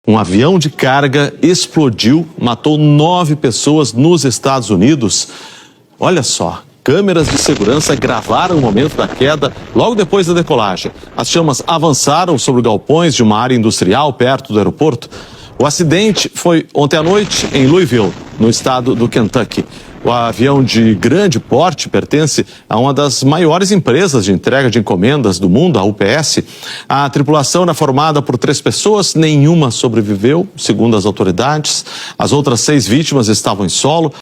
Um avião de carga explodiu, matou 9 pessoas nos Estados Unidos. Olha só, câmeras de segurança gravaram o momento da queda logo depois da decolagem. As chamas avançaram sobre galpões de uma área industrial perto do aeroporto. O acidente foi ontem à noite em Louisville, no estado do Kentucky. O avião de grande porte pertence a uma das maiores empresas de entrega de encomendas do mundo, a UPS. A tripulação era formada por 3 pessoas, nenhuma sobreviveu, segundo as autoridades. As outras 6 vítimas estavam em solo.